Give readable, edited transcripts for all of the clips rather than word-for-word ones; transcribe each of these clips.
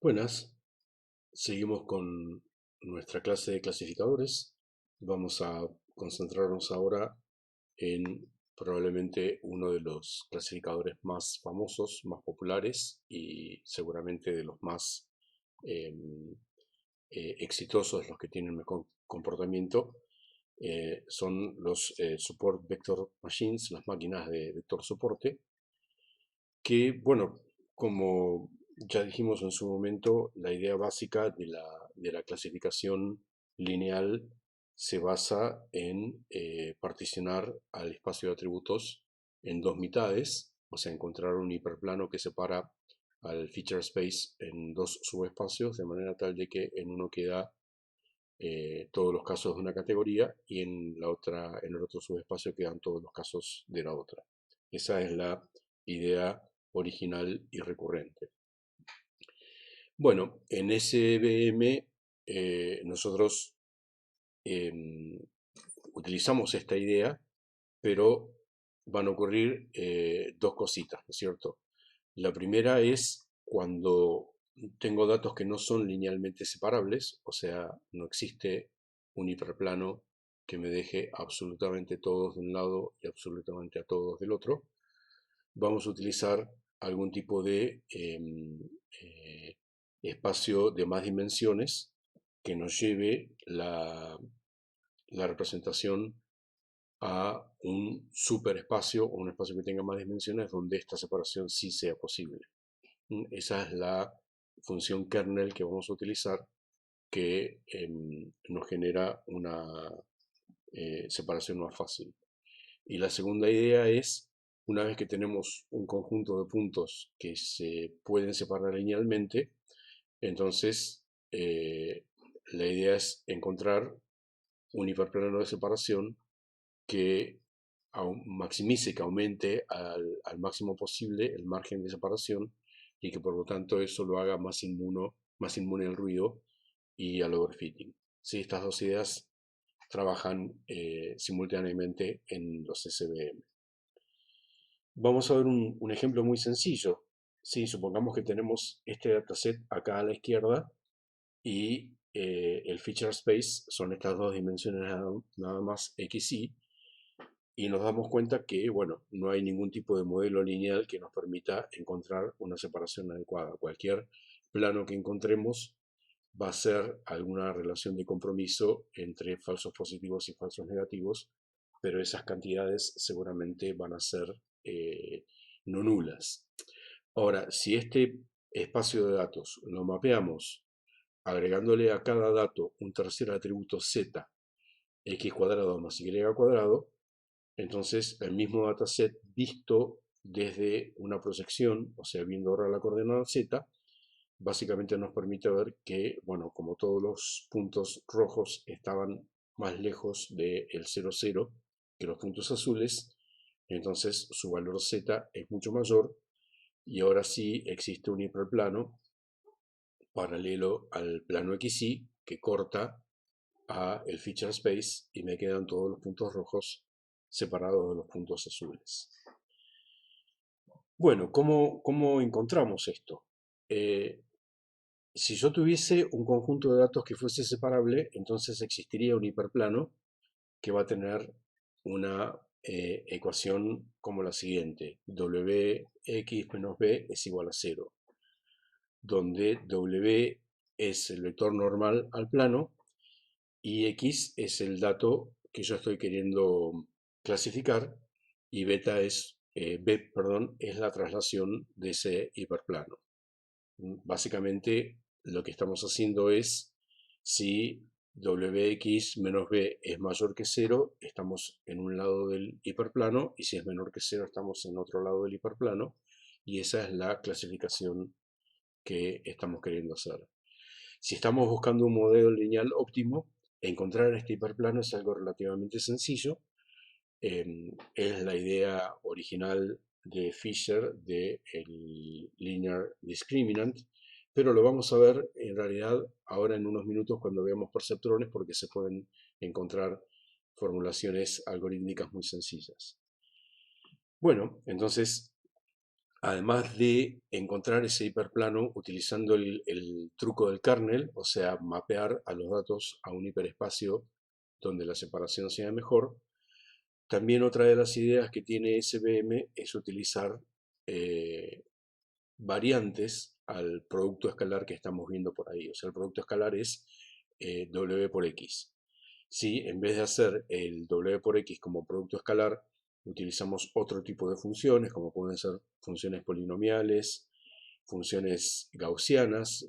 Buenas, seguimos con nuestra clase de clasificadores. Vamos a concentrarnos ahora en probablemente uno de los clasificadores más famosos, más populares y seguramente de los más em, exitosos, los que tienen mejor comportamiento. Son los Support Vector Machines, las máquinas de vector soporte, que, bueno, como ya dijimos en su momento, la idea básica de la clasificación lineal se basa en particionar al espacio de atributos en dos mitades, o sea, encontrar un hiperplano que separa al feature space en dos subespacios, de manera tal de que en uno queda todos los casos de una categoría y en el otro subespacio quedan todos los casos de la otra. Esa es la idea original y recurrente. Bueno, en SVM nosotros em, utilizamos esta idea, pero van a ocurrir dos cositas, ¿no es cierto? La primera es cuando tengo datos que no son linealmente separables, o sea, no existe un hiperplano que me deje absolutamente todos de un lado y absolutamente a todos del otro. Vamos a utilizar algún tipo de espacio de más dimensiones que nos lleve la representación a un superespacio o un espacio que tenga más dimensiones donde esta separación sí sea posible. Esa es la función kernel que vamos a utilizar que nos genera una separación más fácil. Y la segunda idea es, una vez que tenemos un conjunto de puntos que se pueden separar linealmente, entonces la idea es encontrar un hiperplano de separación que maximice, que aumente al máximo posible el margen de separación y que por lo tanto eso lo haga más inmune al ruido y al overfitting. Sí, estas dos ideas trabajan simultáneamente en los SVM. Vamos a ver un ejemplo muy sencillo. Sí, supongamos que tenemos este dataset acá a la izquierda y el feature space son estas dos dimensiones nada más x, y nos damos cuenta que, bueno, no hay ningún tipo de modelo lineal que nos permita encontrar una separación adecuada. Cualquier plano que encontremos va a ser alguna relación de compromiso entre falsos positivos y falsos negativos, pero esas cantidades seguramente van a ser no nulas. Ahora, si este espacio de datos lo mapeamos agregándole a cada dato un tercer atributo z, x cuadrado más y cuadrado, entonces el mismo dataset visto desde una proyección, o sea, viendo ahora la coordenada z, básicamente nos permite ver que, bueno, como todos los puntos rojos estaban más lejos del 0, 0 que los puntos azules, entonces su valor z es mucho mayor y ahora sí existe un hiperplano paralelo al plano XY que corta a el feature space y me quedan todos los puntos rojos separados de los puntos azules. Bueno, ¿cómo encontramos esto? Eh, Si yo tuviese un conjunto de datos que fuese separable, entonces existiría un hiperplano que va a tener una ecuación como la siguiente: wx menos b es igual a 0, donde w es el vector normal al plano y x es el dato que yo estoy queriendo clasificar y b, perdón, es la traslación de ese hiperplano. Básicamente lo que estamos haciendo es, si wx menos b es mayor que 0, estamos en un lado del hiperplano, y si es menor que 0, estamos en otro lado del hiperplano, y esa es la clasificación que estamos queriendo hacer. Si estamos buscando un modelo lineal óptimo, encontrar este hiperplano es algo relativamente sencillo. Es la idea original de Fisher del linear discriminant, pero lo vamos a ver en realidad ahora en unos minutos cuando veamos perceptrones, porque se pueden encontrar formulaciones algorítmicas muy sencillas. Bueno, entonces además de encontrar ese hiperplano utilizando el truco del kernel, o sea, mapear a los datos a un hiperespacio donde la separación sea mejor, también otra de las ideas que tiene SVM es utilizar eh, variantes al producto escalar que estamos viendo por ahí. O sea, el producto escalar es W por X. Si en vez de hacer el W por X como producto escalar, utilizamos otro tipo de funciones, como pueden ser funciones polinomiales, funciones gaussianas.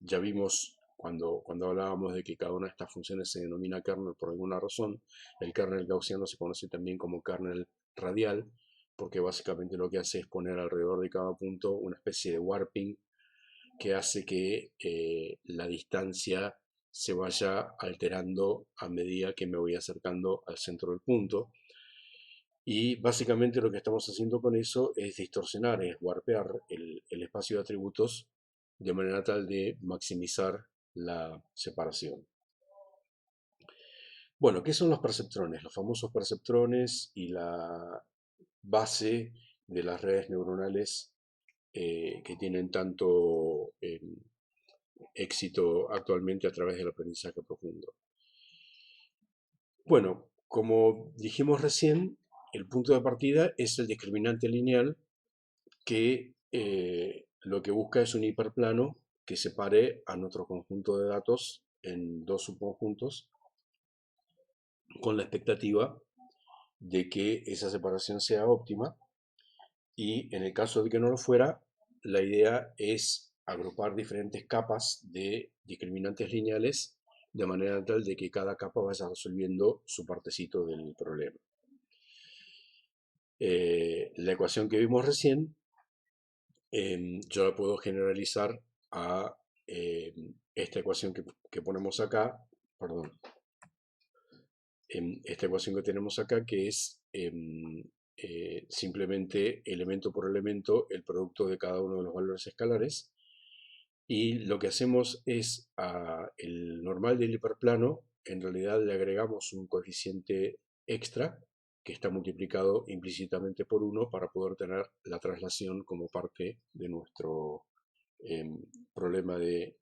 Ya vimos cuando hablábamos de que cada una de estas funciones se denomina kernel por alguna razón. El kernel gaussiano se conoce también como kernel radial, porque básicamente lo que hace es poner alrededor de cada punto una especie de warping que hace que la distancia se vaya alterando a medida que me voy acercando al centro del punto. Y básicamente lo que estamos haciendo con eso es distorsionar, es warpear el espacio de atributos de manera tal de maximizar la separación. Bueno, ¿qué son los perceptrones? Los famosos perceptrones y la base de las redes neuronales que tienen tanto éxito actualmente a través del aprendizaje profundo. Bueno, como dijimos recién, el punto de partida es el discriminante lineal que lo que busca es un hiperplano que separe a nuestro conjunto de datos en dos subconjuntos con la expectativa de que esa separación sea óptima, y en el caso de que no lo fuera, la idea es agrupar diferentes capas de discriminantes lineales de manera tal de que cada capa vaya resolviendo su partecito del problema. La ecuación que vimos recién yo la puedo generalizar a esta ecuación que ponemos acá, perdón, esta ecuación que tenemos acá, que es simplemente elemento por elemento el producto de cada uno de los valores escalares. Y lo que hacemos es el normal del hiperplano, en realidad le agregamos un coeficiente extra que está multiplicado implícitamente por 1 para poder tener la traslación como parte de nuestro problema de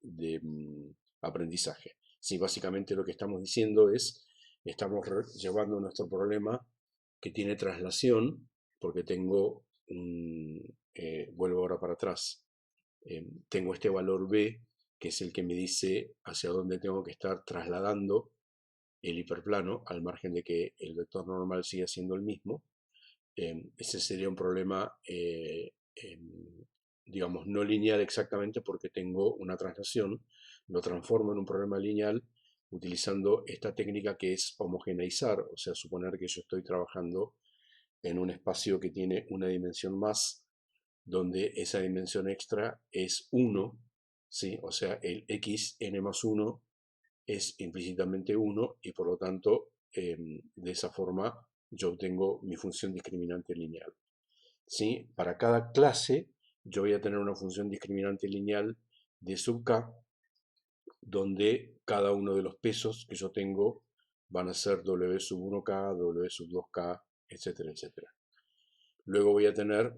aprendizaje. Sí, básicamente lo que estamos diciendo es, estamos llevando nuestro problema que tiene traslación, porque tengo vuelvo ahora para atrás, tengo este valor b, que es el que me dice hacia dónde tengo que estar trasladando el hiperplano, al margen de que el vector normal siga siendo el mismo. Ese sería un problema, digamos, no lineal exactamente porque tengo una traslación. Lo transformo en un problema lineal utilizando esta técnica que es homogeneizar, o sea, suponer que yo estoy trabajando en un espacio que tiene una dimensión más, donde esa dimensión extra es 1, ¿sí? O sea, el x n más 1 es implícitamente 1 y por lo tanto de esa forma yo obtengo mi función discriminante lineal. ¿Sí? Para cada clase yo voy a tener una función discriminante lineal de sub k, donde cada uno de los pesos que yo tengo van a ser w sub 1k, w sub 2k, etcétera, etcétera. Luego voy a tener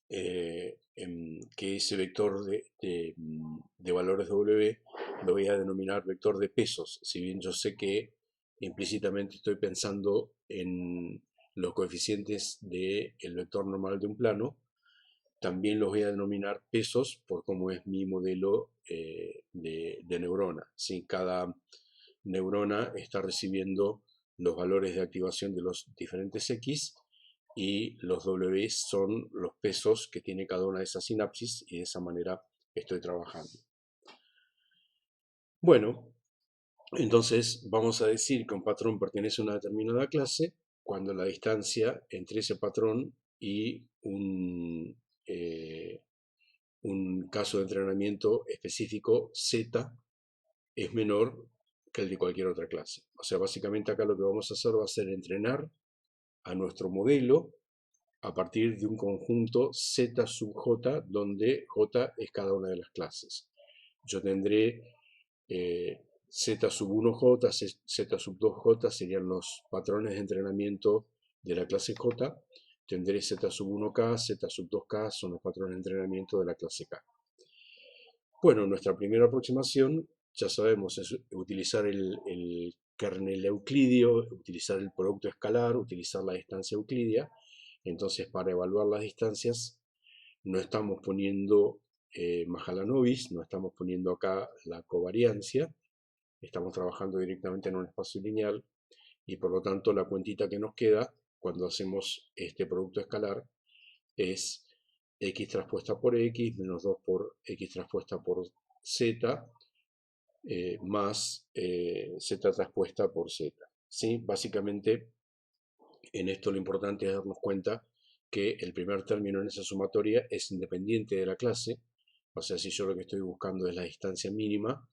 que ese vector de valores W lo voy a denominar vector de pesos, si bien yo sé que implícitamente estoy pensando en los coeficientes del vector normal de un plano. También los voy a denominar pesos por cómo es mi modelo de neurona. ¿Sí? Cada neurona está recibiendo los valores de activación de los diferentes X, y los W son los pesos que tiene cada una de esas sinapsis, y de esa manera estoy trabajando. Bueno, entonces vamos a decir que un patrón pertenece a una determinada clase cuando la distancia entre ese patrón y un caso de entrenamiento específico Z es menor que el de cualquier otra clase. O sea, básicamente acá lo que vamos a hacer va a ser entrenar a nuestro modelo a partir de un conjunto Z sub J, donde J es cada una de las clases. Yo tendré Z sub 1J, Z sub 2J serían los patrones de entrenamiento de la clase J, tendré Z sub 1K, Z sub 2K, son los patrones de entrenamiento de la clase K. Bueno, nuestra primera aproximación, ya sabemos, es utilizar el kernel euclidio, utilizar el producto escalar, utilizar la distancia euclidia. Entonces, para evaluar las distancias, no estamos poniendo Mahalanobis, no estamos poniendo acá la covariancia, estamos trabajando directamente en un espacio lineal y por lo tanto la cuentita que nos queda cuando hacemos este producto escalar es x traspuesta por x menos 2 por x traspuesta por z más z traspuesta por z. ¿Sí? Básicamente en esto lo importante es darnos cuenta que el primer término en esa sumatoria es independiente de la clase, o sea, si yo lo que estoy buscando es la distancia mínima,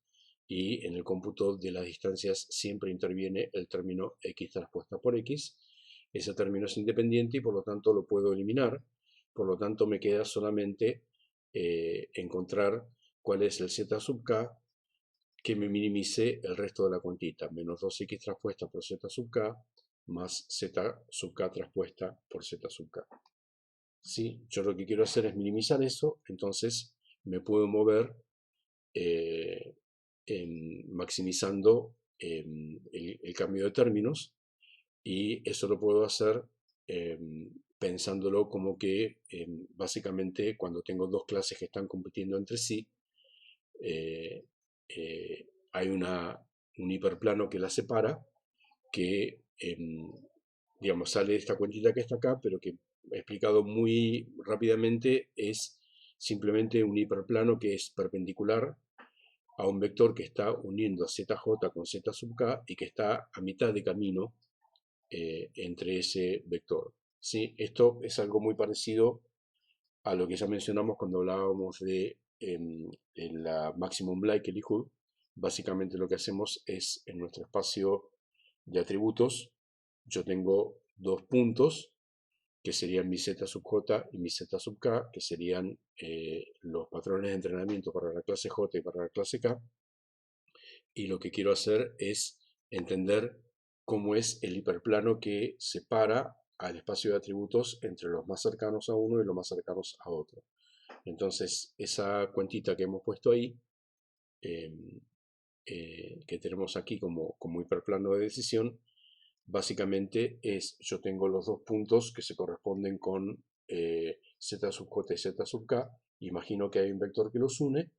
y en el cómputo de las distancias siempre interviene el término x traspuesta por x, ese término es independiente y por lo tanto lo puedo eliminar, por lo tanto me queda solamente encontrar cuál es el z sub k que me minimice el resto de la cuantita, menos 2x traspuesta por z sub k más z sub k traspuesta por z sub k. ¿Sí? Yo lo que quiero hacer es minimizar eso, entonces me puedo mover maximizando el cambio de términos y eso lo puedo hacer pensándolo como que básicamente cuando tengo dos clases que están compitiendo entre sí, hay un hiperplano que las separa, que digamos, sale de esta cuentita que está acá, pero que explicado muy rápidamente es simplemente un hiperplano que es perpendicular a un vector que está uniendo a zj con z sub k y que está a mitad de camino entre ese vector. ¿Sí? Esto es algo muy parecido a lo que ya mencionamos cuando hablábamos de la maximum likelihood. Básicamente lo que hacemos es en nuestro espacio de atributos, yo tengo dos puntos que serían mi z sub j y mi z sub k, que serían los patrones de entrenamiento para la clase j y para la clase k, y lo que quiero hacer es entender cómo es el hiperplano que separa al espacio de atributos entre los más cercanos a uno y los más cercanos a otro. Entonces, esa cuentita que hemos puesto ahí, que tenemos aquí como hiperplano de decisión, básicamente es, yo tengo los dos puntos que se corresponden con z sub j y z sub k, imagino que hay un vector que los une,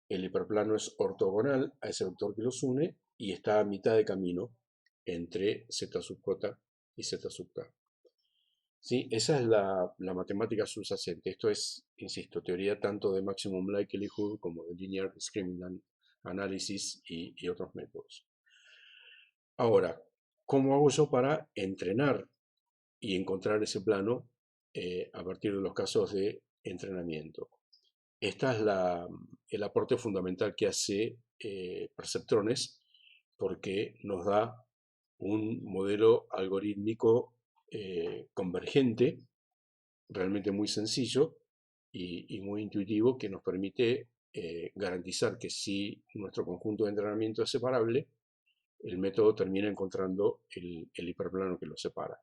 el hiperplano es ortogonal a ese vector que los une y está a mitad de camino entre z sub j y z sub k. ¿Sí? Esa es la matemática subyacente. Esto es, insisto, teoría tanto de maximum likelihood como de linear discriminant analysis y otros métodos. Ahora, ¿cómo hago yo para entrenar y encontrar ese plano a partir de los casos de entrenamiento? Esta es el aporte fundamental que hace Perceptrones, porque nos da un modelo algorítmico convergente, realmente muy sencillo y muy intuitivo, que nos permite garantizar que si nuestro conjunto de entrenamiento es separable, el método termina encontrando el hiperplano que lo separa.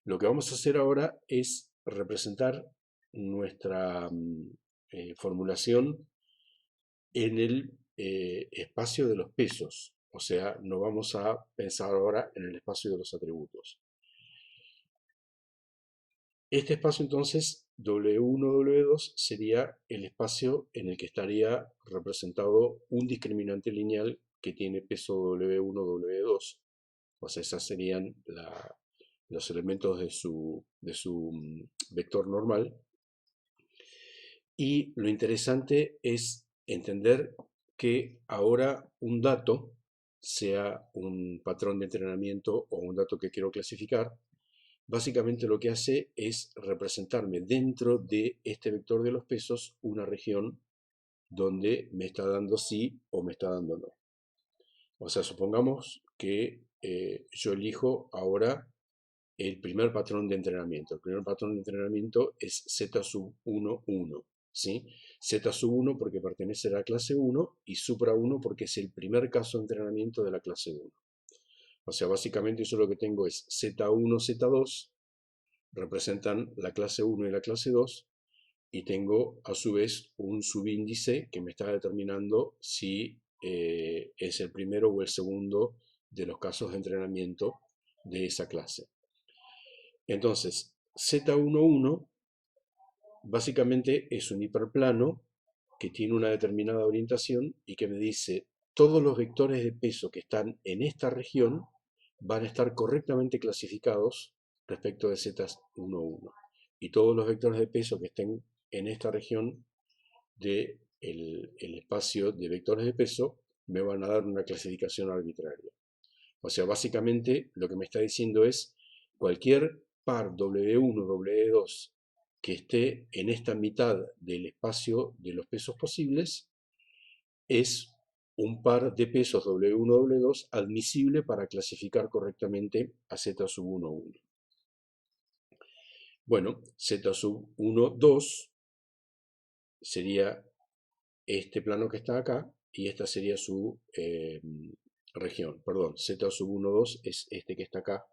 Lo que vamos a hacer ahora es representar nuestra formulación en el espacio de los pesos, o sea, no vamos a pensar ahora en el espacio de los atributos. Este espacio entonces, W1, W2, sería el espacio en el que estaría representado un discriminante lineal que tiene peso W1, W2, o sea, esos serían los elementos de su vector normal. Y lo interesante es entender que ahora un dato, sea un patrón de entrenamiento o un dato que quiero clasificar, básicamente lo que hace es representarme dentro de este vector de los pesos una región donde me está dando sí o me está dando no. O sea, supongamos que yo elijo ahora el primer patrón de entrenamiento. El primer patrón de entrenamiento es Z sub 1, 1. ¿Sí? Z sub 1 porque pertenece a la clase 1 y supra 1 porque es el primer caso de entrenamiento de la clase 1. O sea, básicamente yo lo que tengo es Z1, Z2 representan la clase 1 y la clase 2, y tengo a su vez un subíndice que me está determinando si es el primero o el segundo de los casos de entrenamiento de esa clase. Entonces, Z11 básicamente es un hiperplano que tiene una determinada orientación y que me dice todos los vectores de peso que están en esta región van a estar correctamente clasificados respecto de Z11. Y todos los vectores de peso que estén en esta región del el espacio de vectores de peso me van a dar una clasificación arbitraria. O sea, básicamente lo que me está diciendo es cualquier par W1, W2 que esté en esta mitad del espacio de los pesos posibles es un par de pesos W1, W2 admisible para clasificar correctamente a Z sub 1, 1. Bueno, Z sub 1, 2 sería este plano que está acá y esta sería su región. Perdón, Z sub 1, 2 es este que está acá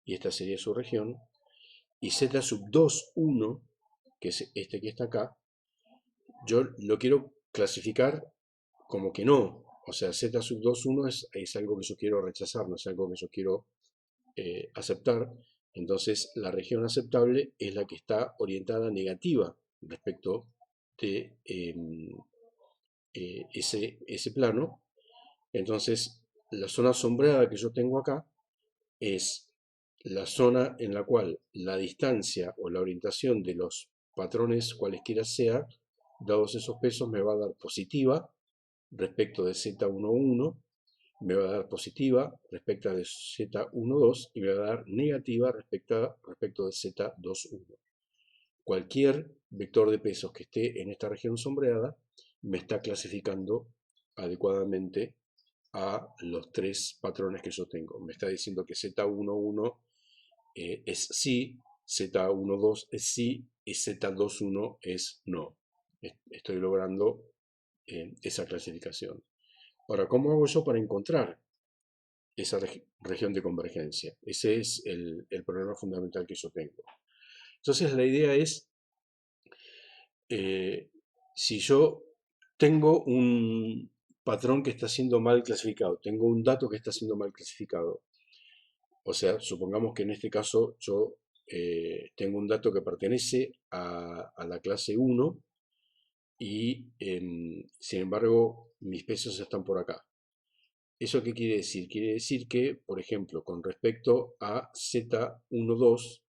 y esta sería su región. Y Z sub 2, 1, que es este que está acá, yo lo quiero clasificar como que no. O sea, Z sub 2, 1 es algo que yo quiero rechazar, no es algo que yo quiero aceptar. Entonces, la región aceptable es la que está orientada negativa respecto de ese plano. Entonces, la zona sombreada que yo tengo acá es la zona en la cual la distancia o la orientación de los patrones cualesquiera sea, dados esos pesos, me va a dar positiva respecto de Z11, me va a dar positiva respecto de Z12 y me va a dar negativa respecto de Z21. Cualquier vector de pesos que esté en esta región sombreada me está clasificando adecuadamente a los tres patrones que yo tengo. Me está diciendo que Z11 es sí, Z12 es sí y Z21 es no. Estoy logrando esa clasificación. Ahora, ¿cómo hago yo para encontrar esa región de convergencia? Ese es el problema fundamental que yo tengo. Entonces, la idea es, si yo tengo un patrón que está siendo mal clasificado, tengo un dato que está siendo mal clasificado, o sea, supongamos que en este caso yo tengo un dato que pertenece a la clase 1 y sin embargo mis pesos están por acá. ¿Eso qué quiere decir? Quiere decir que, por ejemplo, con respecto a Z12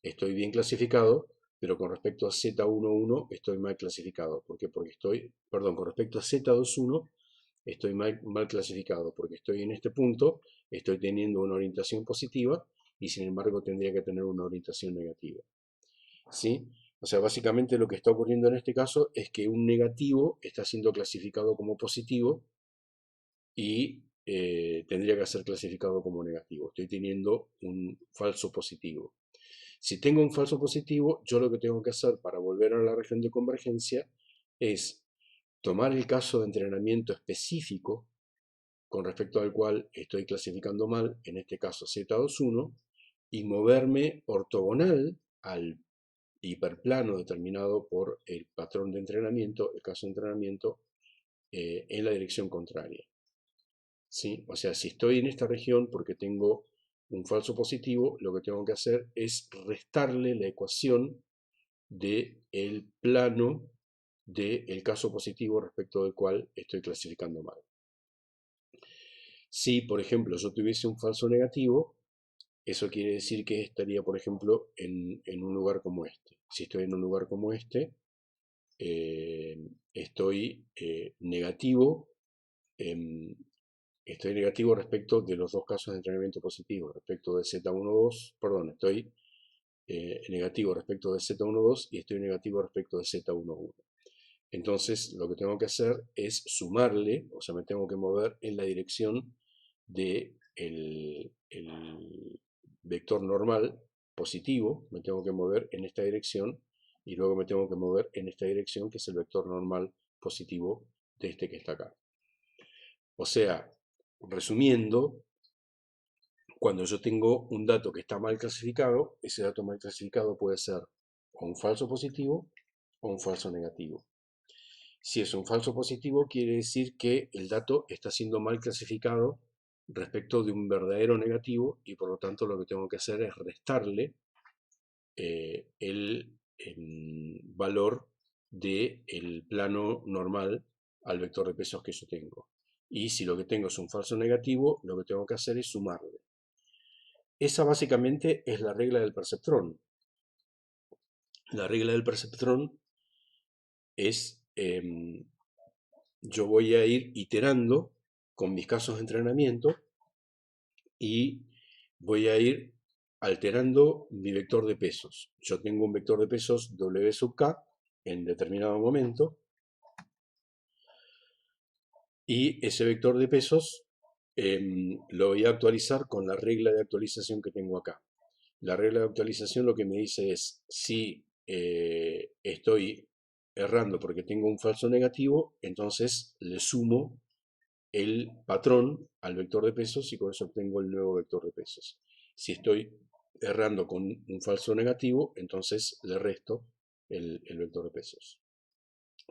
estoy bien clasificado, pero con respecto a Z11 estoy mal clasificado. ¿Por qué? Porque perdón, con respecto a Z21 estoy mal clasificado, porque estoy en este punto, estoy teniendo una orientación positiva y sin embargo tendría que tener una orientación negativa. ¿Sí? O sea, básicamente lo que está ocurriendo en este caso es que un negativo está siendo clasificado como positivo y tendría que ser clasificado como negativo. Estoy teniendo un falso positivo. Si tengo un falso positivo, yo lo que tengo que hacer para volver a la región de convergencia es tomar el caso de entrenamiento específico con respecto al cual estoy clasificando mal, en este caso Z21, y moverme ortogonal al hiperplano determinado por el patrón de entrenamiento, el caso de entrenamiento, en la dirección contraria. ¿Sí? O sea, si estoy en esta región porque tengo un falso positivo, lo que tengo que hacer es restarle la ecuación del plano del caso positivo respecto del cual estoy clasificando mal. Si, por ejemplo, yo tuviese un falso negativo, eso quiere decir que estaría, por ejemplo, en un lugar como este. Si estoy en un lugar como este, estoy negativo. Estoy negativo respecto de los dos casos de entrenamiento positivo, respecto de Z12, perdón, estoy negativo respecto de Z12 y estoy negativo respecto de Z11. Entonces, lo que tengo que hacer es sumarle, o sea, me tengo que mover en la dirección del el vector normal positivo, me tengo que mover en esta dirección y luego me tengo que mover en esta dirección, que es el vector normal positivo de este que está acá. O sea, resumiendo, Cuando yo tengo un dato que está mal clasificado, ese dato mal clasificado puede ser o un falso positivo o un falso negativo. Si es un falso positivo, quiere decir que el dato está siendo mal clasificado respecto de un verdadero negativo y por lo tanto lo que tengo que hacer es restarle el valor del plano normal al vector de pesos que yo tengo. Y si lo que tengo es un falso negativo, lo que tengo que hacer es sumarle. Esa básicamente es la regla del perceptrón. La regla del perceptrón es, yo voy a ir iterando con mis casos de entrenamiento y voy a ir alterando mi vector de pesos. Yo tengo un vector de pesos W sub K en determinado momento y ese vector de pesos lo voy a actualizar con la regla de actualización que tengo acá. La regla de actualización lo que me dice es si estoy errando porque tengo un falso negativo, entonces le sumo el patrón al vector de pesos y con eso obtengo el nuevo vector de pesos. Si estoy errando con un falso negativo, entonces le resto el vector de pesos.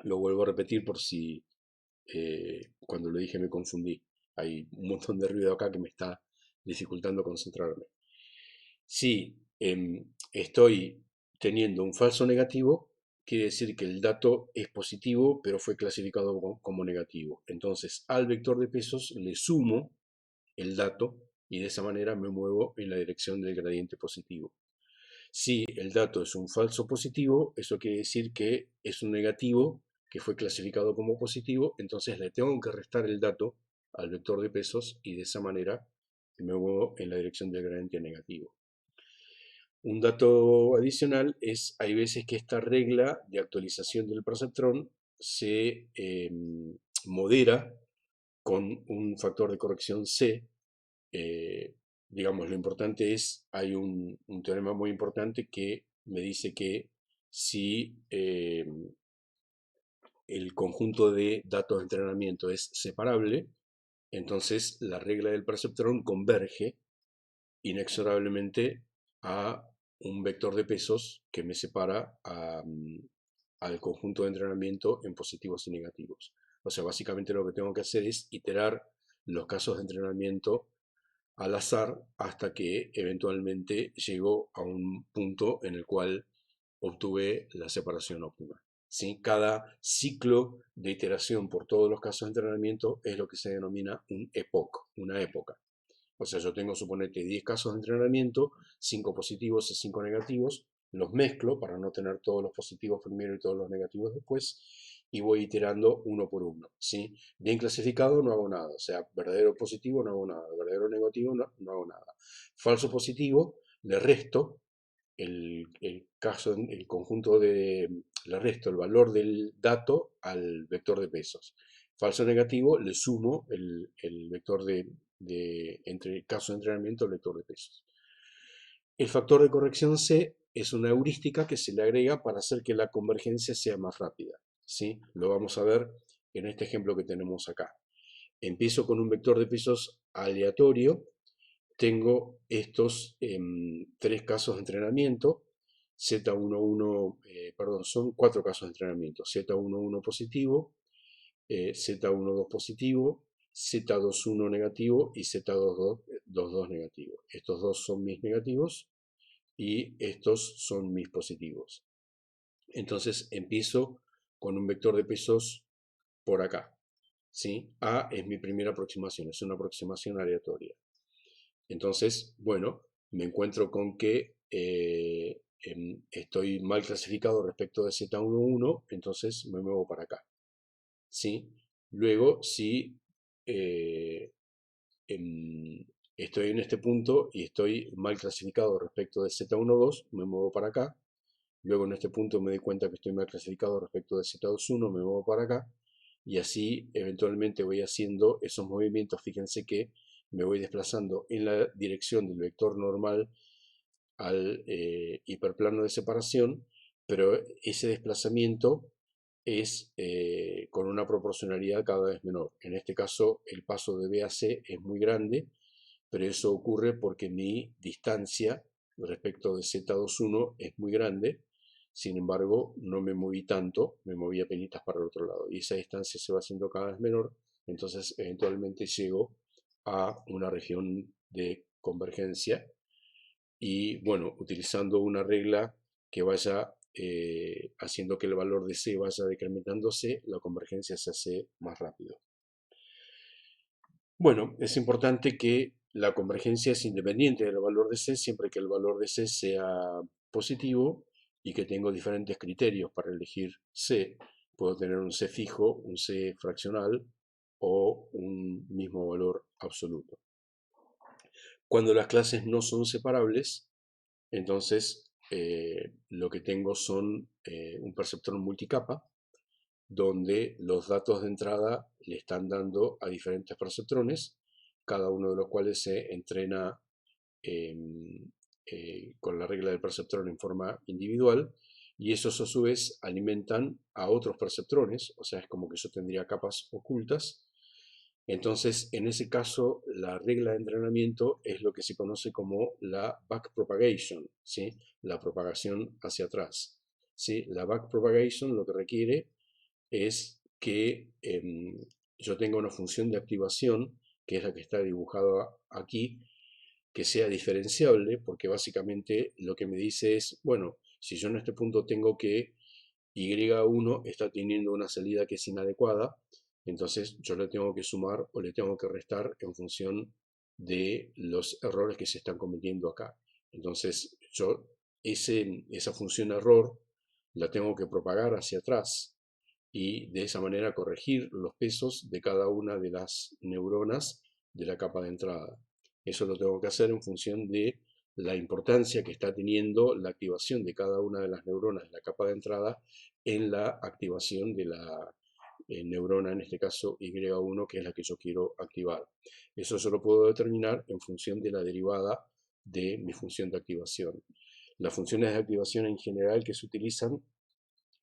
Lo vuelvo a repetir por si cuando lo dije me confundí. Hay un montón de ruido acá que me está dificultando concentrarme. Si estoy teniendo un falso negativo, quiere decir que el dato es positivo, pero fue clasificado como negativo. Entonces, al vector de pesos le sumo el dato y de esa manera me muevo en la dirección del gradiente positivo. Si el dato es un falso positivo, eso quiere decir que es un negativo que fue clasificado como positivo, entonces le tengo que restar el dato al vector de pesos y de esa manera me muevo en la dirección del gradiente negativo. Un dato adicional es, hay veces que esta regla de actualización del perceptrón se modera con un factor de corrección C. Digamos, lo importante es, hay un teorema muy importante que me dice que si el conjunto de datos de entrenamiento es separable, entonces la regla del perceptrón converge inexorablemente a un vector de pesos que me separa al conjunto de entrenamiento en positivos y negativos. O sea, básicamente lo que tengo que hacer es iterar los casos de entrenamiento al azar hasta que eventualmente llego a un punto en el cual obtuve la separación óptima. ¿Sí? Cada ciclo de iteración por todos los casos de entrenamiento es lo que se denomina un epoch, una época. O sea, yo tengo, suponete, 10 casos de entrenamiento, 5 positivos y 5 negativos, los mezclo para no tener todos los positivos primero y todos los negativos después, y voy iterando uno por uno, ¿sí? Bien clasificado no hago nada, o sea, verdadero positivo no hago nada, verdadero negativo no hago nada. Falso positivo, le resto el conjunto de, le resto el valor del dato al vector de pesos. Falso negativo, le sumo el vector entre caso de entrenamiento al vector de pesos. El factor de corrección C es una heurística que se le agrega para hacer que la convergencia sea más rápida. ¿Sí? Lo vamos a ver en este ejemplo que tenemos acá. Empiezo con un vector de pesos aleatorio. Tengo estos tres casos de entrenamiento. Z11, perdón, son cuatro casos de entrenamiento. Z11 positivo, Z12 positivo, Z21 negativo y Z22 negativo. Estos dos son mis negativos y estos son mis positivos. Entonces empiezo con un vector de pesos por acá. ¿Sí? A es mi primera aproximación, es una aproximación aleatoria. Entonces, bueno, me encuentro con que estoy mal clasificado respecto de Z11, entonces me muevo para acá. ¿Sí? Luego, si eh, estoy en este punto y estoy mal clasificado respecto de Z12, me muevo para acá. Luego en este punto me doy cuenta que estoy mal clasificado respecto de Z21, me muevo para acá. Y así eventualmente voy haciendo esos movimientos. Fíjense que me voy desplazando en la dirección del vector normal al hiperplano de separación, pero ese desplazamiento es con una proporcionalidad cada vez menor. En este caso, el paso de B a C es muy grande, pero eso ocurre porque mi distancia respecto de Z21 es muy grande. Sin embargo, no me moví tanto, me moví apenas para el otro lado. Y esa distancia se va haciendo cada vez menor, entonces eventualmente llego a una región de convergencia. Y bueno, utilizando una regla que vaya haciendo que el valor de C vaya decrementándose, la convergencia se hace más rápido. Bueno, es importante que la convergencia es independiente del valor de C siempre que el valor de C sea positivo y que tengo diferentes criterios para elegir C. Puedo tener un C fijo, un C fraccional o un mismo valor absoluto. Cuando las clases no son separables, entonces lo que tengo son un perceptrón multicapa, donde los datos de entrada le están dando a diferentes perceptrones, cada uno de los cuales se entrena con la regla del perceptrón en forma individual, y esos a su vez alimentan a otros perceptrones, o sea, es como que yo tendría capas ocultas. Entonces, en ese caso, la regla de entrenamiento es lo que se conoce como la backpropagation, ¿sí? La propagación hacia atrás. ¿Sí? La backpropagation lo que requiere es que yo tenga una función de activación, que es la que está dibujada aquí, que sea diferenciable, porque básicamente lo que me dice es, bueno, si yo en este punto tengo que Y1 está teniendo una salida que es inadecuada, entonces yo le tengo que sumar o le tengo que restar en función de los errores que se están cometiendo acá. Entonces yo esa función error la tengo que propagar hacia atrás y de esa manera corregir los pesos de cada una de las neuronas de la capa de entrada. Eso lo tengo que hacer en función de la importancia que está teniendo la activación de cada una de las neuronas de la capa de entrada en la activación de la neurona, en este caso Y1, que es la que yo quiero activar. Eso yo lo puedo determinar en función de la derivada de mi función de activación. Las funciones de activación en general que se utilizan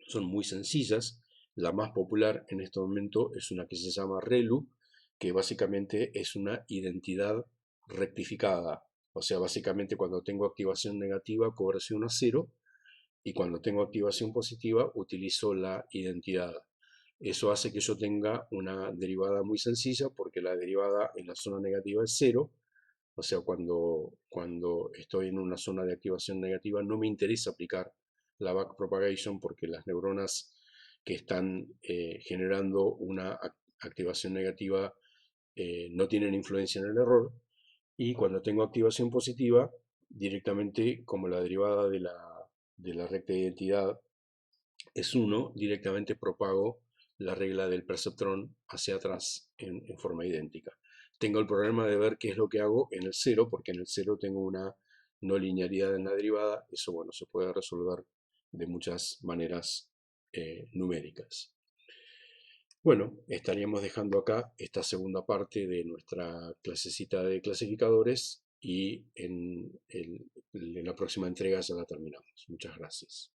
son muy sencillas. La más popular en este momento es una que se llama ReLU, que básicamente es una identidad rectificada. O sea, básicamente cuando tengo activación negativa, correlación a 0, y cuando tengo activación positiva, utilizo la identidad. Eso hace que yo tenga una derivada muy sencilla, porque la derivada en la zona negativa es 0. O sea, cuando estoy en una zona de activación negativa, no me interesa aplicar la backpropagation porque las neuronas que están generando una activación negativa no tienen influencia en el error. Y cuando tengo activación positiva, directamente, como la derivada de la recta de identidad es 1, directamente propago la regla del perceptrón hacia atrás en forma idéntica. Tengo el problema de ver qué es lo que hago en el 0, porque en el 0 tengo una no linealidad en la derivada. Eso, bueno, se puede resolver de muchas maneras numéricas. Bueno, estaríamos dejando acá esta segunda parte de nuestra clasecita de clasificadores y en la próxima entrega ya la terminamos. Muchas gracias.